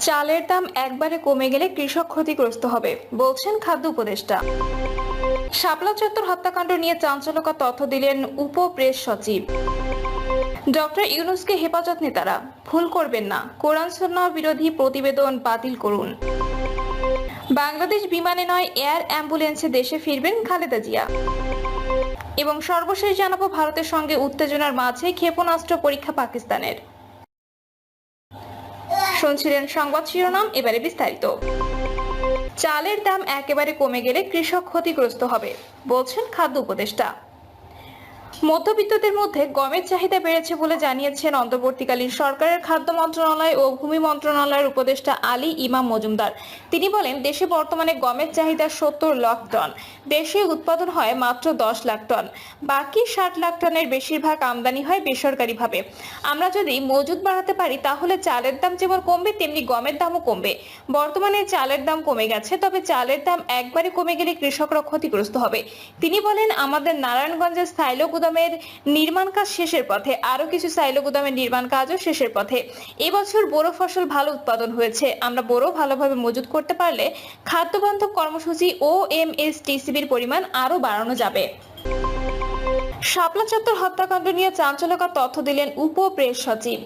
চালের দাম একবারে কমে গেলে কৃষক ক্ষতিগ্রস্ত হবে বলছেন খাদ্য উপদেষ্টা। শাপলা চত্বর হত্যাকাণ্ড নিয়ে চাঞ্চল্যকর তথ্য দিলেন উপ প্রেস সচিব। ডক্টর ইউনূসকে হেফাজত নেতারা ভুল করবেন না, কোরআন সুন্নাহ বিরোধী প্রতিবেদন বাতিল করুন। বাংলাদেশ বিমানে নয় এয়ার অ্যাম্বুলেন্সে দেশে ফিরবেন খালেদা জিয়া। এবং সর্বশেষ জানাবো ভারতের সঙ্গে উত্তেজনার মাঝে ক্ষেপণাস্ত্র পরীক্ষা পাকিস্তানের। শুনছিলেন সংবাদ শিরোনাম, এবারে বিস্তারিত। চালের দাম একেবারে কমে গেলে কৃষক ক্ষতিগ্রস্ত হবে বলছেন খাদ্য উপদেষ্টা। মধ্যবিত্তদের মধ্যে গমের চাহিদা বেড়েছে বলে জানিয়েছেন অন্তর্বর্তীকালীন সরকারের খাদ্য মন্ত্রণালয় ও ভূমি মন্ত্রণালয়ের উপদেষ্টা আলী ইমাম মজুমদার। তিনি বলেন, দেশে বর্তমানে গমের চাহিদা 70 লাখ টন, দেশে উৎপাদন হয় মাত্র 10 লাখ টন, বাকি 60 লাখ টনের বেশিরভাগ আমদানি হয় বেসরকারিভাবে। আমরা যদি মজুদ বাড়াতে পারি তাহলে চালের দাম যেমন কমবে তেমনি গমের দামও কমবে। বর্তমানে চালের দাম কমে গেছে, তবে চালের দাম একবারে কমে গেলে কৃষকরা ক্ষতিগ্রস্ত হবে। তিনি বলেন, আমাদের নারায়ণগঞ্জের সাইলো গুদামের নির্মাণ কাজ শেষের পথে, আরো কিছু সাইলো গুদামের নির্মাণ কাজও শেষের পথে। এবছর বোরো ফসল ভালো উৎপাদন হয়েছে। আমরা বোরো ভালোভাবে মজুত করতে পারলে খাদ্য বান্ধব কর্মসূচি ও এমএসটিসিবির পরিমাণ আরো বাড়ানো যাবে। শাপলা চত্বর হত্যাকাণ্ড নিয়ে চাঞ্চল্যকর তথ্য দিলেন উপ প্রেস সচিব।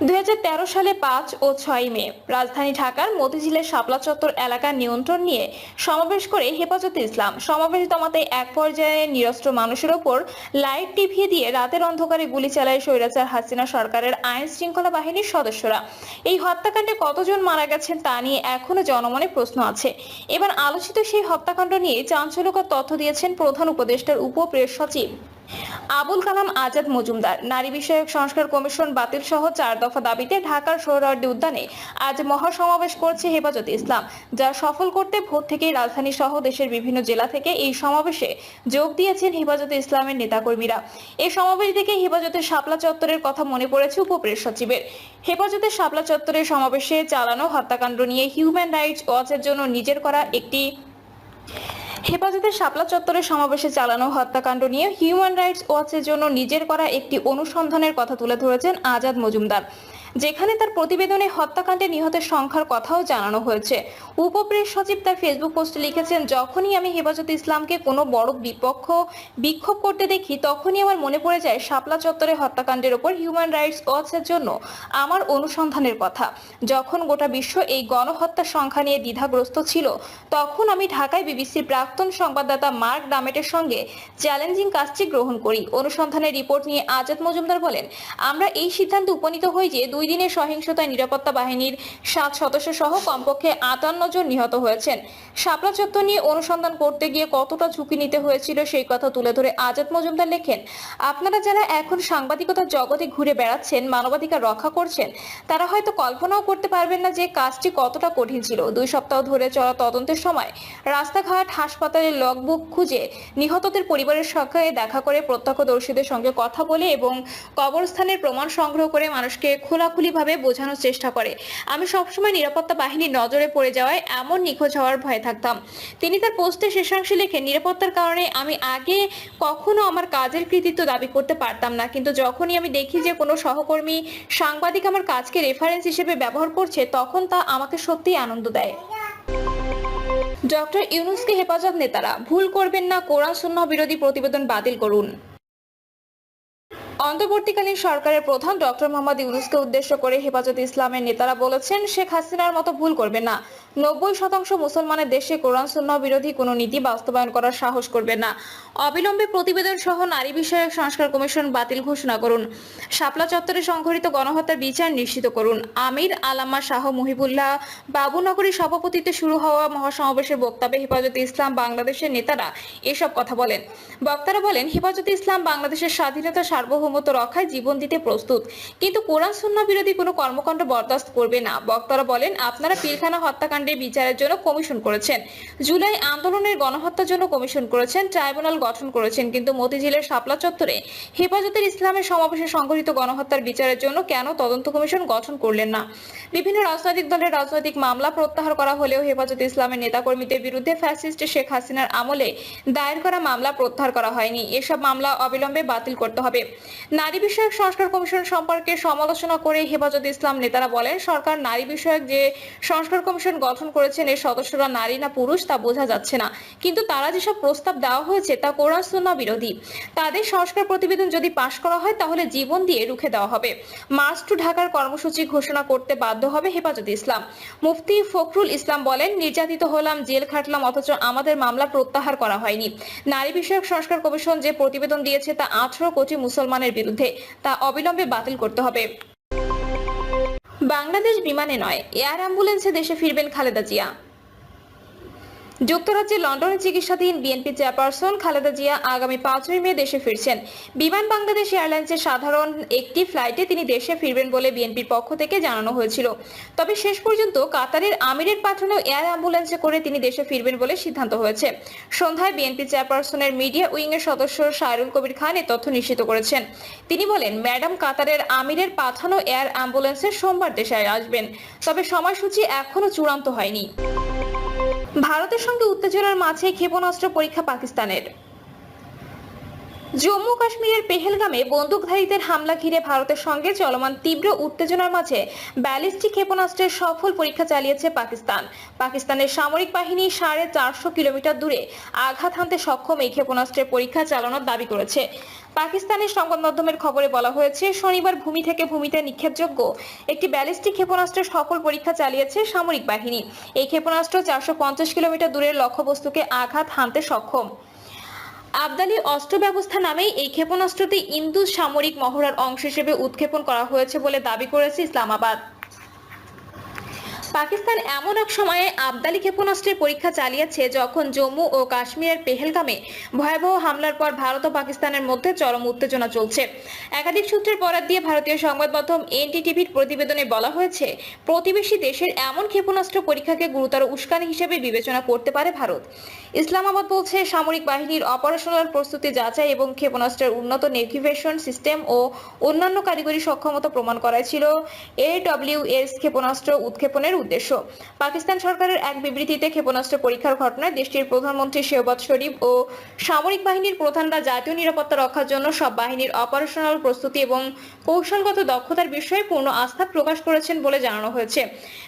2013 সালে 5 ও 6 মে রাজধানী ঢাকার মতিঝিলের শাপলা চত্বর এলাকার নিয়ন্ত্রণ নিয়ে সমাবেশ করে হেফাজতে ইসলাম সমাবেশ দমাতে এক পর্যায়ে নিরস্ত্র মানুষের ওপর লাইট টিভিয়ে দিয়ে রাতের অন্ধকারে গুলি চালায় স্বৈরাচার হাসিনা সরকারের আইন শৃঙ্খলা বাহিনীর সদস্যরা। এই হত্যাকাণ্ডে কতজন মারা গেছেন তা নিয়ে এখনো জনমনে প্রশ্ন আছে। এবার আলোচিত সেই হত্যাকাণ্ড নিয়ে চাঞ্চল্যকর তথ্য দিয়েছেন প্রধান উপদেষ্টার উপ প্রেস সচিব আবুল কালাম আজাদ মজুমদার। নারী বিষয়ক সংস্কার কমিশন বাতিল সহ 4 দফা দাবিতে ঢাকার সোহরাওয়ার্দী উদ্যানে আজ মহাসমাবেশ করছে হেফাজতে ইসলাম, যা সফল করতে ভোর থেকেই রাজধানী সহ দেশের বিভিন্ন জেলা থেকে এই সমাবেশে যোগ দিয়েছেন হেফাজতে ইসলামের নেতাকর্মীরা। এই সমাবেশ থেকে হেফাজতের শাপলা চত্বরের কথা মনে পড়েছে উপপ্রেস সচিবের। হেফাজতের শাপলা চত্বরের সমাবেশে চালানো হত্যাকাণ্ড নিয়ে হিউম্যান রাইটস ওয়াচের জন্য নিজের করা একটি হেফাজতের শাপলা চত্বরের সমাবেশে চালানো হত্যাকাণ্ড নিয়ে হিউম্যান রাইটস ওয়াচের জন্য নিজের করা একটি অনুসন্ধানের কথা তুলে ধরেছেন আজাদ মজুমদার, যেখানে তার প্রতিবেদনে হত্যাকাণ্ডে নিহতের সংখ্যার কথাও জানানো হয়েছে। উপপ্রেস সচিব তার ফেসবুক পোস্টে লিখেছেন, যখনই আমি হেফাজতে ইসলামকে কোনো বড় বিক্ষোভ করতে দেখি তখনই আমার মনে পড়ে যায় শাপলা চত্বরে হত্যাকাণ্ডের ওপর হিউম্যান রাইটস ওয়াচের জন্য আমার অনুসন্ধানের কথা। যখন গোটা বিশ্ব এই গণহত্যার সংখ্যা নিয়ে দ্বিধাগ্রস্ত ছিল, তখন আমি ঢাকায় বিবিসির প্রাক্তন সংবাদদাতা মার্ক ডামেটের সঙ্গে চ্যালেঞ্জিং কাজটি গ্রহণ করি। অনুসন্ধানের রিপোর্ট নিয়ে আজাদ মজুমদার বলেন, আমরা এই সিদ্ধান্তে উপনীত হই যে 2 দিনের সহিংসতায় নিরাপত্তা বাহিনীর 7 সদস্য সহ কমপক্ষে 58 জন নিহত হয়েছেন। শাপলা চত্বর নিয়ে অনুসন্ধান করতে গিয়ে কতটা ঝুঁকি নিতে হয়েছিল সেই কথা তুলে ধরে আজাদ মজুমদার লেখেন, আপনারা যারা এখন সাংবাদিকতার জগতে ঘুরে বেড়াচ্ছেন, মানবাধিকার রক্ষা করছেন, তারা হয়তো কল্পনাও করতে পারবেন না যে কাজটি কতটা কঠিন ছিল। 2 সপ্তাহ ধরে চলা তদন্তের সময় রাস্তাঘাট, হাসপাতালের লগবুক খুঁজে, নিহতদের পরিবারের সঙ্গে দেখা করে, প্রত্যক্ষদর্শীদের সঙ্গে কথা বলে এবং কবরস্থানের প্রমাণ সংগ্রহ করে মানুষকে খোলাখুলিভাবে বোঝানোর চেষ্টা করে। আমি সবসময় নিরাপত্তা বাহিনীর নজরে পড়ে যাওয়ায় এমন নিখোঁজ হওয়ার ভয়ে থাকতাম। তিনি তার পোস্টে শেষাংশে লেখেন, নিরাপত্তার কারণে আমি আগে কখনো আমার কাজের কৃতিত্ব দাবি করতে পারতাম না, কিন্তু যখনই আমি দেখি যে কোনো সহকর্মী সাংবাদিক আমার কাজকে রেফারেন্স হিসেবে ব্যবহার করছে, তখন তা আমাকে সত্যিই আনন্দ দেয়। ডক্টর ইউনূসকে হেফাজত নেতারা ভুল করবেন না, কোরআন সুন্নাহ বিরোধী প্রতিবেদন বাতিল করুন। অন্তর্বর্তীকালীন সরকারের প্রধান ডক্টর মোহাম্মদ ইউনূসকে উদ্দেশ্য করে হেফাজতে ইসলামের নেতারা বলেছেন, শেখ হাসিনার মতো ভুল করবেন না। 90% মুসলমানের দেশে কোরআন সুন্নাহ বিরোধী কোনো নীতি বাস্তবায়ন করার সাহস করবেন না। অবিলম্বে প্রতিবেদন সহ নারী বিষয়ক সংস্কার কমিশন বাতিল ঘোষণা করুন। শাপলা চত্বরে সংঘটিত গণহত্যার বিচার নিশ্চিত করুন। আমির আলামা শাহ মুহিবুল্লাহ বাবুনগরীর সভাপতিত্বে শুরু হওয়া মহাসমাবেশের বক্তব্যে হেফাজতে ইসলাম বাংলাদেশের নেতারা এসব কথা বলেন। বক্তারা বলেন, হেফাজতে ইসলাম বাংলাদেশের স্বাধীনতা, সার্বভৌমত্ব রক্ষায় জীবন দিতে প্রস্তুত, কিন্তু কোরআন সুন্নাহ বিরোধী কোনো কর্মকাণ্ড বরদাস্ত করবে না। বক্তারা বলেন, আপনারা পিলখানা হত্যাকাণ্ডের বিচারের জন্য কমিশন করেছেন, জুলাই আন্দোলনের গণহত্যার জন্য কমিশন করেছেন, ট্রাইব্যুনাল গঠন করেছেন, কিন্তু মতিঝিলের শাপলা চত্বরে হেফাজতের ইসলামের সমাবেশে সংঘটিত গণহত্যার বিচারের জন্য কেন তদন্ত কমিশন গঠন করলেন না? বিভিন্ন রাজনৈতিক দলের রাজনৈতিক মামলা প্রত্যাহার করা হলেও হেফাজতে ইসলামের নেতাকর্মীদের বিরুদ্ধে ফ্যাসিস্ট শেখ হাসিনার আমলে দায়ের করা মামলা প্রত্যাহার করা হয়নি। এসব মামলা অবিলম্বে বাতিল করতে হবে। নারী বিষয়ক সংস্কার কমিশন সম্পর্কে সমালোচনা করে হেফাজতে ইসলাম নেতারা বলেন, সরকার নারী বিষয়ক যে সংস্কার কমিশন গঠন করেছেন এর সদস্যরা নারী না পুরুষ তা বোঝা যাচ্ছে না, কিন্তু তারা যেসব প্রস্তাব দেওয়া হয়েছে তা কোরআন সুন্নাহ বিরোধী। তাদের সংস্কার প্রতিবেদন যদি পাশ করা হয় তাহলে জীবন দিয়ে রুখে দেওয়া হবে। মার্চ টু ঢাকার কর্মসূচি ঘোষণা করতে বাধ্য হবে হেফাজতে ইসলাম। মুফতি ফখরুল ইসলাম বলেন, নির্যাতিত হলাম, জেল খাটলাম, অথচ আমাদের মামলা প্রত্যাহার করা হয়নি। নারী বিষয়ক সংস্কার কমিশন যে প্রতিবেদন দিয়েছে তা 18 কোটি মুসলমানের বিরুদ্ধে, তা অবিলম্বে বাতিল করতে হবে। বাংলাদেশ বিমানে নয়, এয়ার অ্যাম্বুলেন্সে দেশে ফিরবেন খালেদা জিয়া। যুক্তরাজ্যের লন্ডনে চিকিৎসাধীন বিএনপি চেয়ারপারসন খালেদা জিয়া আগামী 5ই মে দেশে ফিরছেন। বিমান বাংলাদেশ এয়ারলাইন্সের সাধারণ একটি ফ্লাইটে তিনি দেশে ফিরবেন বলে বিএনপির পক্ষ থেকে জানানো হয়েছিল। তবে শেষ পর্যন্ত কাতারের আমিরের পাঠানো এয়ার অ্যাম্বুলেন্সে করে তিনি দেশে ফিরবেন বলে সিদ্ধান্ত হয়েছে। সন্ধ্যায় বিএনপি চেয়ারপারসনের মিডিয়া উইংয়ের সদস্য সায়রুল কবির খান এ তথ্য নিশ্চিত করেছেন। তিনি বলেন, ম্যাডাম কাতারের আমিরের পাঠানো এয়ার অ্যাম্বুলেন্সে সোমবার দেশে আসবেন, তবে সময়সূচি এখনো চূড়ান্ত হয়নি। ভারতের সঙ্গে উত্তেজনার মাঝে ক্ষেপণাস্ত্র পরীক্ষা পাকিস্তানের। জম্মু কাশ্মীরের পেহেলগামে বন্দুকধারীদের হামলা ঘিরে ভারতের সঙ্গে চলমান তীব্র উত্তেজনার মাঝে ব্যালিস্টিক ক্ষেপণাস্ত্রের সফল পরীক্ষা চালিয়েছে পাকিস্তান। পাকিস্তানের সামরিক বাহিনী 450 কিলোমিটার দূরে আঘাত হানতে সক্ষম এই ক্ষেপণাস্ত্রের পরীক্ষা চালানোর দাবি করেছে। পাকিস্তানের সংবাদ মাধ্যমের খবরে বলা হয়েছে, শনিবার ভূমি থেকে ভূমিতে নিক্ষেপযোগ্য একটি ব্যালিস্টিক ক্ষেপণাস্ত্রের সফল পরীক্ষা চালিয়েছে সামরিক বাহিনী। এই ক্ষেপণাস্ত্র 450 কিলোমিটার দূরের লক্ষ্যবস্তুকে আঘাত হানতে সক্ষম। আবদালি অস্ত্র ব্যবস্থা নামেই এই ক্ষেপণাস্ত্রটি ইন্দু সামরিক মহড়ার অংশ হিসেবে উৎক্ষেপণ করা হয়েছে বলে দাবি করেছে ইসলামাবাদ। পাকিস্তান এমন এক সময়ে আবদালি ক্ষেপণাস্ত্রের পরীক্ষা চালিয়েছে যখন জম্মু ও কাশ্মীরের পেহেলগামে ভয়াবহ হামলার পর ভারত ও পাকিস্তানের মধ্যে চরম উত্তেজনা চলছে। একাধিক সূত্রের বরাত দিয়ে ভারতীয় সংবাদ মাধ্যম এনডিটিভির প্রতিবেদনে বলা হয়েছে, প্রতিবেশী দেশের এমন ক্ষেপণাস্ত্র পরীক্ষাকে গুরুতর উস্কানি হিসেবে বিবেচনা করতে পারে ভারত। ইসলামাবাদ বলছে, সামরিক বাহিনীর অপারেশনাল প্রস্তুতি যাচাই এবং ক্ষেপণাস্ত্রের উন্নত নেভিগেশন সিস্টেম ও অন্যান্য কারিগরি সক্ষমতা প্রমাণ করাই ছিল AWS ক্ষেপণাস্ত্র উৎক্ষেপণের উদ্দেশ্য। পাকিস্তান সরকারের এক বিবৃতিতে ক্ষেপণাস্ত্র পরীক্ষার ঘটনায় দেশটির প্রধানমন্ত্রী শেহবাজ শরীফ ও সামরিক বাহিনীর প্রধানরা জাতীয় নিরাপত্তা রক্ষার জন্য সব বাহিনীর অপারেশনাল প্রস্তুতি এবং কৌশলগত দক্ষতার বিষয়ে পূর্ণ আস্থা প্রকাশ করেছেন বলে জানানো হয়েছে।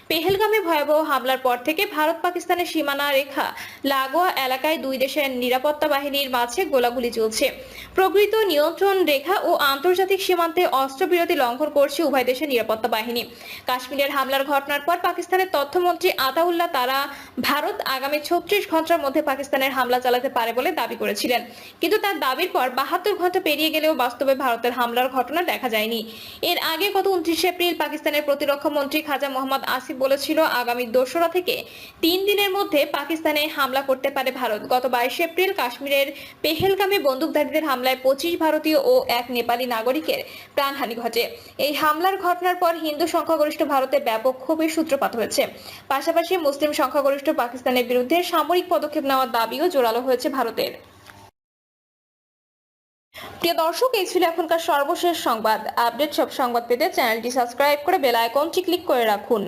পেহেলগামে ভয়াবহ হামলার পর থেকে ভারত পাকিস্তানের সীমানা রেখা লাগোয়া এলাকায় দুই দেশের নিরাপত্তা বাহিনীর মাঝে গোলাগুলি চলছে। প্রকৃত নিয়ন্ত্রণ রেখা ও আন্তর্জাতিক সীমান্তে অস্ত্রবিরতি লঙ্ঘন করছে উভয় দেশের নিরাপত্তা বাহিনী। কাশ্মীরের হামলার ঘটনার পর পাকিস্তানের তথ্যমন্ত্রী আতাউল্লাহ তারা ভারত আগামী 36 ঘন্টার মধ্যে পাকিস্তানের হামলা চালাতে পারে বলে দাবি করেছিলেন, কিন্তু তার দাবির পর 72 ঘন্টা পেরিয়ে গেলেও বাস্তবে ভারতের হামলার ঘটনা দেখা যায়নি। এর আগে গত 29 এপ্রিল পাকিস্তানের প্রতিরক্ষা মন্ত্রী খাজা মোহাম্মদ আসিফ বলেছিল, আগামী 2রা থেকে 3 দিনের মধ্যে পাকিস্তানে হামলা করতে পারে ভারত। গত 22 এপ্রিল কাশ্মীরের পেহেলগামে বন্দুকধারীদের হামলায় 25 ভারতীয় ও এক নেপালি নাগরিকের প্রাণহানি ঘটে। এই হামলার ঘটনার পর হিন্দু সংখ্যাগরিষ্ঠ ভারতে ব্যাপক ক্ষোভের সূত্রপাত হয়েছে। পাশাপাশি মুসলিম সংখ্যাগরিষ্ঠ পাকিস্তানের বিরুদ্ধে সামরিক পদক্ষেপ নেওয়ার দাবিও জোরালো হয়েছে ভারতের। প্রিয় দর্শক, এই ছিল এখনকার সর্বশেষ সংবাদ। আপডেট সব সংবাদ পেতে চ্যানেলটি সাবস্ক্রাইব করে বেল আইকনটি ক্লিক করে রাখুন।